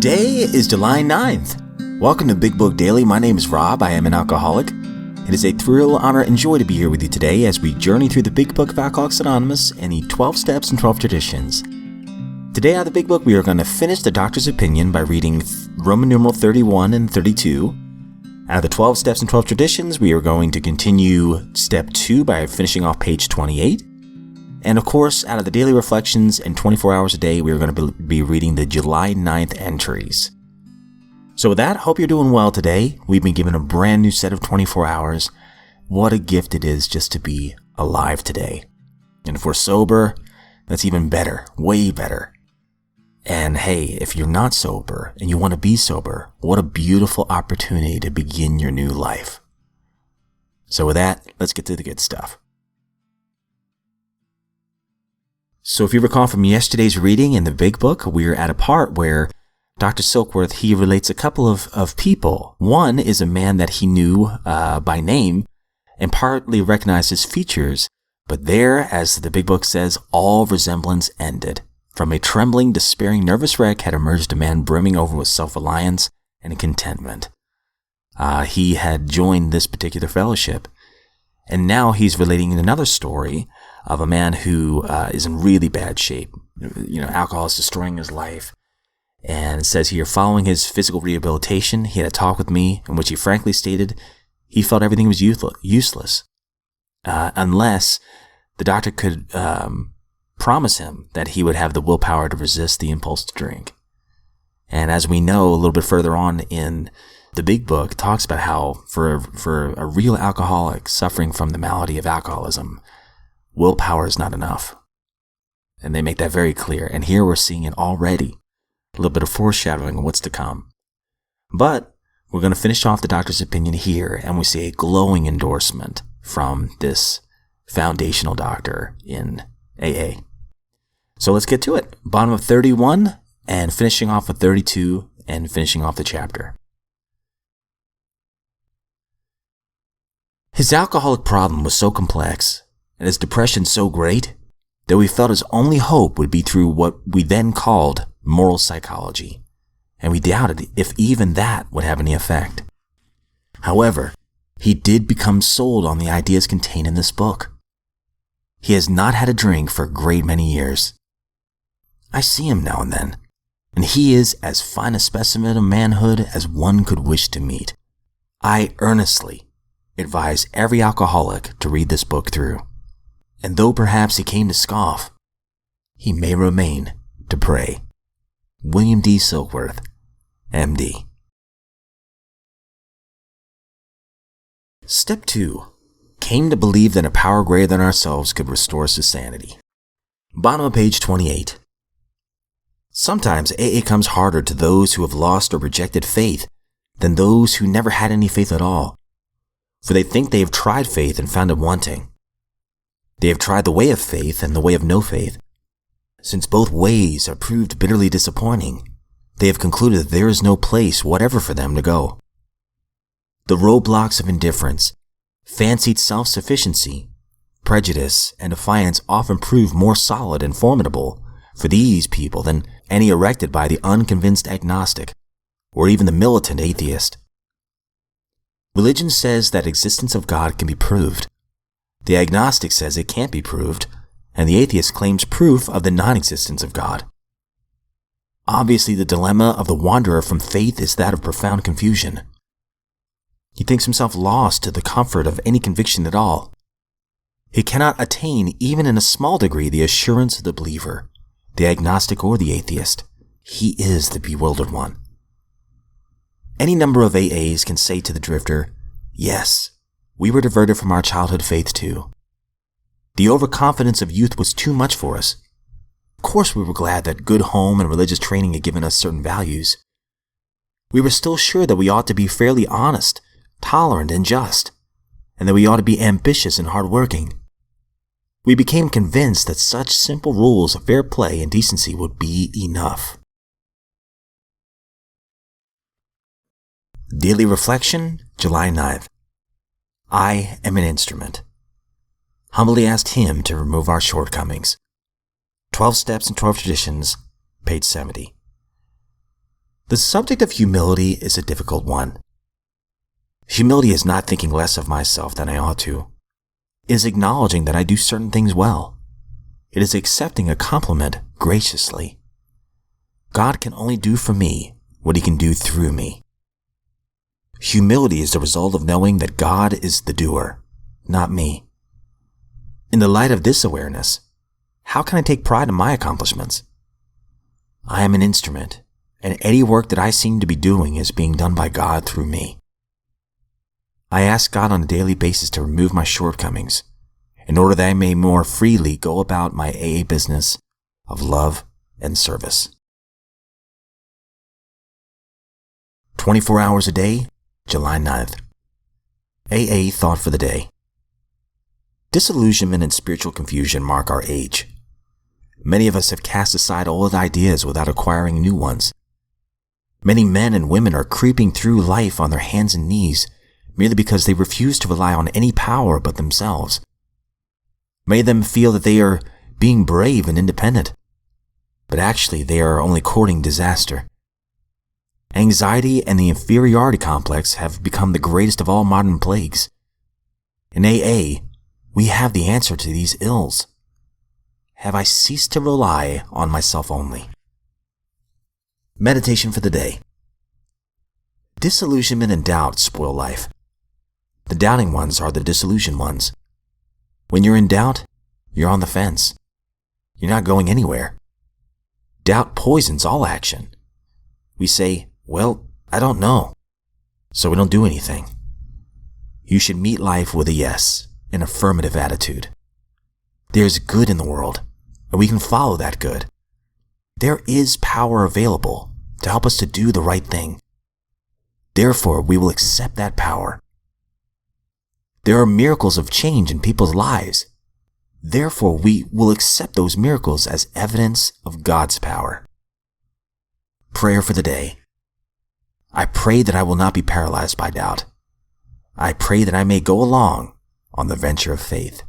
Today is July 9th. Welcome to Big Book Daily. My name is Rob. I am an alcoholic. It is a thrill, honor, and joy to be here with you today as we journey through the Big Book of Alcoholics Anonymous and the 12 Steps and 12 Traditions. Today out of the Big Book, we are going to finish the Doctor's Opinion by reading Roman numeral 31 and 32. Out of the 12 Steps and 12 Traditions, we are going to continue Step 2 by finishing off page 28. And of course, out of the Daily Reflections and 24 Hours a Day, we are going to be reading the July 9th entries. So with that, hope you're doing well today. We've been given a brand new set of 24 hours. What a gift it is just to be alive today. And if we're sober, that's even better, way better. And hey, if you're not sober and you want to be sober, what a beautiful opportunity to begin your new life. So with that, let's get to the good stuff. So if you recall from yesterday's reading in the Big Book, we're at a part where Dr. Silkworth, he relates a couple of people. One is a man that he knew by name and partly recognized his features, but there, as the Big Book says, all resemblance ended. From a trembling, despairing, nervous wreck had emerged a man brimming over with self-reliance and contentment. He had joined this particular fellowship, and now he's relating another story of a man who is in really bad shape. Alcohol is destroying his life. And it says here, following his physical rehabilitation, he had a talk with me in which he frankly stated he felt everything was useless, unless the doctor could promise him that he would have the willpower to resist the impulse to drink. And as we know, a little bit further on in the Big Book, talks about how for a real alcoholic suffering from the malady of alcoholism, willpower is not enough. And they make that very clear. And here we're seeing it already. A little bit of foreshadowing of what's to come. But we're going to finish off the doctor's opinion here, and we see a glowing endorsement from this foundational doctor in AA. So let's get to it. Bottom of 31 and finishing off with 32 and finishing off the chapter. His alcoholic problem was so complex and his depression so great that we felt his only hope would be through what we then called moral psychology, and we doubted if even that would have any effect. However, he did become sold on the ideas contained in this book. He has not had a drink for a great many years. I see him now and then, and he is as fine a specimen of manhood as one could wish to meet. I earnestly advise every alcoholic to read this book through, and though perhaps he came to scoff, he may remain to pray. William D. Silkworth, M.D. Step 2. Came to believe that a power greater than ourselves could restore us to sanity. Bottom of page 28. Sometimes AA comes harder to those who have lost or rejected faith than those who never had any faith at all, for they think they have tried faith and found it wanting. They have tried the way of faith and the way of no faith. Since both ways are proved bitterly disappointing, they have concluded that there is no place whatever for them to go. The roadblocks of indifference, fancied self-sufficiency, prejudice, and defiance often prove more solid and formidable for these people than any erected by the unconvinced agnostic or even the militant atheist. Religion says that existence of God can be proved. The agnostic says it can't be proved, and the atheist claims proof of the non-existence of God. Obviously, the dilemma of the wanderer from faith is that of profound confusion. He thinks himself lost to the comfort of any conviction at all. He cannot attain, even in a small degree, the assurance of the believer, the agnostic or the atheist. He is the bewildered one. Any number of AAs can say to the drifter, yes, we were diverted from our childhood faith too. The overconfidence of youth was too much for us. Of course we were glad that good home and religious training had given us certain values. We were still sure that we ought to be fairly honest, tolerant, and just, and that we ought to be ambitious and hardworking. We became convinced that such simple rules of fair play and decency would be enough. Daily Reflection, July 9th. I am an instrument. Humbly asked him to remove our shortcomings. 12 Steps and 12 Traditions, page 70. The subject of humility is a difficult one. Humility is not thinking less of myself than I ought to. It is acknowledging that I do certain things well. It is accepting a compliment graciously. God can only do for me what He can do through me. Humility is the result of knowing that God is the doer, not me. In the light of this awareness, how can I take pride in my accomplishments? I am an instrument, and any work that I seem to be doing is being done by God through me. I ask God on a daily basis to remove my shortcomings in order that I may more freely go about my AA business of love and service. 24 hours a day, July 9th. AA Thought for the Day. Disillusionment and spiritual confusion mark our age. Many of us have cast aside old ideas without acquiring new ones. Many men and women are creeping through life on their hands and knees merely because they refuse to rely on any power but themselves. Many of them feel that they are being brave and independent, but actually they are only courting disaster. Anxiety and the inferiority complex have become the greatest of all modern plagues. In AA, we have the answer to these ills. Have I ceased to rely on myself only? Meditation for the day. Disillusionment and doubt spoil life. The doubting ones are the disillusioned ones. When you're in doubt, you're on the fence. You're not going anywhere. Doubt poisons all action. We say, well, I don't know, so we don't do anything. You should meet life with a yes, an affirmative attitude. There's good in the world, and we can follow that good. There is power available to help us to do the right thing. Therefore, we will accept that power. There are miracles of change in people's lives. Therefore, we will accept those miracles as evidence of God's power. Prayer for the day. I pray that I will not be paralyzed by doubt. I pray that I may go along on the venture of faith.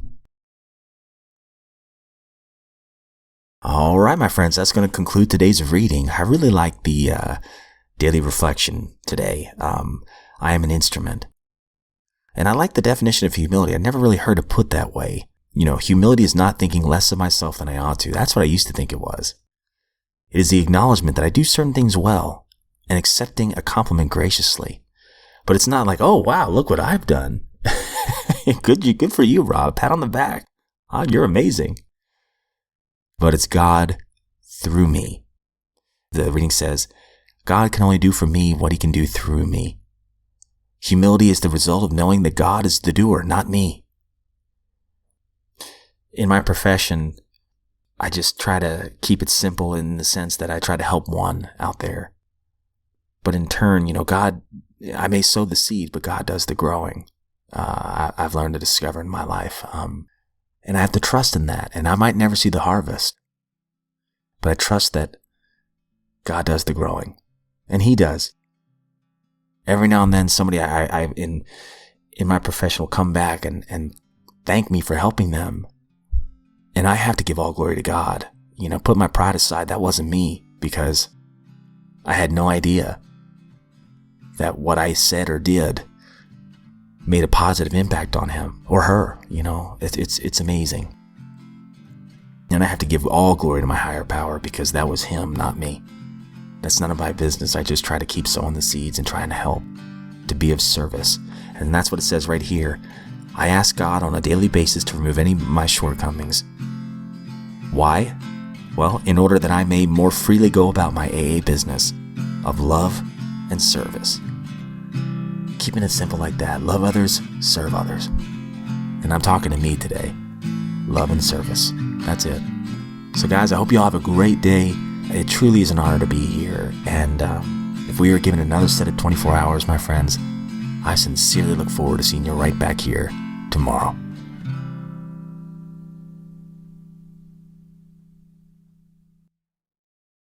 All right, my friends, that's going to conclude today's reading. I really like the daily reflection today. I am an instrument. And I like the definition of humility. I never really heard it put that way. You know, humility is not thinking less of myself than I ought to. That's what I used to think it was. It is the acknowledgement that I do certain things well and accepting a compliment graciously. But it's not like, oh, wow, look what I've done. Good for you, Rob. Pat on the back. Oh, you're amazing. But it's God through me. The reading says, God can only do for me what He can do through me. Humility is the result of knowing that God is the doer, not me. In my profession, I just try to keep it simple in the sense that I try to help one out there. But in turn, God, I may sow the seed, but God does the growing. I've learned to discover in my life. And I have to trust in that. And I might never see the harvest, but I trust that God does the growing. And He does. Every now and then somebody in my profession will come back and thank me for helping them. And I have to give all glory to God. Put my pride aside. That wasn't me, because I had no idea that what I said or did made a positive impact on him or her. It's amazing. And I have to give all glory to my higher power, because that was Him, not me. That's none of my business. I just try to keep sowing the seeds and trying to help, to be of service. And that's what it says right here. I ask God on a daily basis to remove any of my shortcomings. Why? Well, in order that I may more freely go about my AA business of love and service. Keeping it simple like that. Love others, serve others. And I'm talking to me today. Love and service. That's it. So guys, I hope you all have a great day. It truly is an honor to be here. And if we are given another set of 24 hours, my friends, I sincerely look forward to seeing you right back here tomorrow.